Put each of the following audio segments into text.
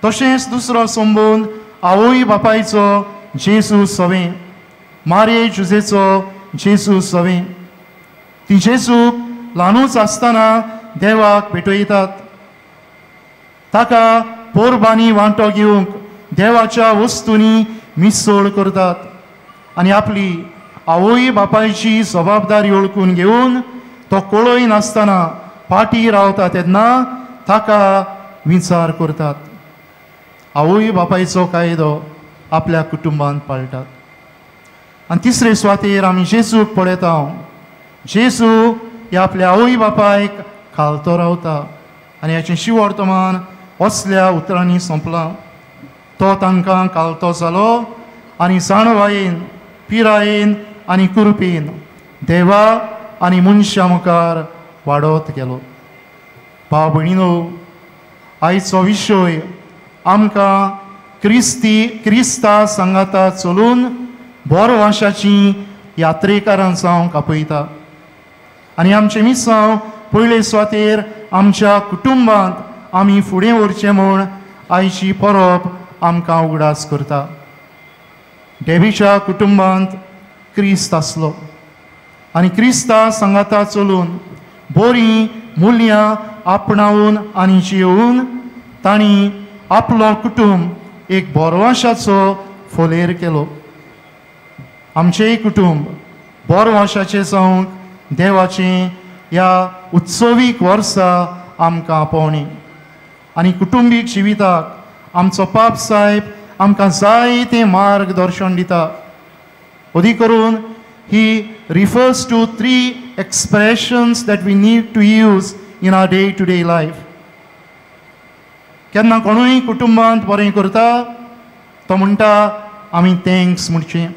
तशेंच दुसरो संबंद आवय बापायचो जेजू सवे, मारे जुजेचो जेजू सवे. ती जेजूक ल्हानूच आसतना देवाक भेटयतात. ताका पोरबानी वांटो घेवंक देवाच्या वस्तूंनी मिसळ करतात आनी आपली आवय बापायची जबाबदारी ओळखून घेवन तो कळय नासतना फाटी रावता तेन्ना ताका विचार करतात. आवय बापायचो कायदो आपल्या कुटुंबांत पाळटात. आनी तिसरे सुवातेर आमी जेजूक पळयता. जेजू हे आपल्या आवय बापायक खालतो रावता आनी हाचें शिवर्तमान असल्या उतरांनी संपलां. तो तांकां खालतो जालो आनी जाणवायेन, पिरायेन आनी कुरपेन देवा आनी मनशा मुखार वाडत गेलो. भाव भयणीनो, आयचो विशय आमकां क्रिस्ता सांगाता चलून बरो वाशाची यात्रेकारां जावंक आपयता. आनी आमचें मिसांव पयले सुवातेर आमच्या कुटुंबांत आमी फुडें व्हरचें म्हूण आयची परब आमकां उगडास करता. डेबीच्या कुटुंबांत क्रिस्त आसलो आनी क्रिस्ता सांगाता चलून बरीं मुल्यां आपणावन आनी जियोवन तांणी आपलो कुटुंब एक बोरवाशाचो फोलेर केलो. आमचेंय कुटुंब बोरवाशाचें जावंक देवाचें ह्या उत्सवीक वर्सा आमकां आपोवणी. आनी कुटुंबीक जिविताक आमचो पाप साहेब आमकां जायतें मार्गदर्शन दिता. अदी करून ही refers to 3 expressions that we need to use in our day-to-day life. केन्ना कोणूय कुटुंबांत बरें करता तो म्हणटा आमी थँक्स म्हणचें.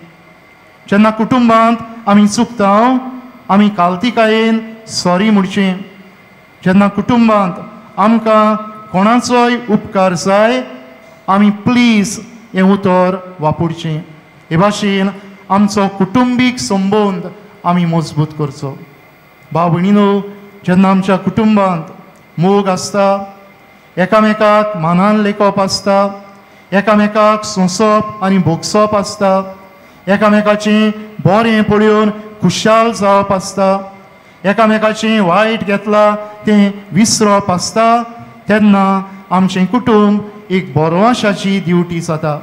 जेन्ना कुटुंबांत आमी चुकता आमी काल्तिकायेन सॉरी म्हणचें. जेन्ना कुटुंबांत आमकां कोणाचोय उपकार जाय आमी प्लीज हें उतर वापरचें. हे भाशेन आमचो कुटुंबीक संबंद आमी मजबूत करचो. भाव भयणीनो, जेन्ना आमच्या कुटुंबांत मोग आसता, एकामेकाक मानान लेखप आसता, एकामेकाक सोंसप आनी भोगसप आसता, एकामेकाचें बरें पळयोवन खुशाल जावप आसता, एकामेकाचें वायट घेतलां तें विसरप आसता, तेन्ना आमचें कुटुंब एक बोरवाशाची ड्युटी जाता.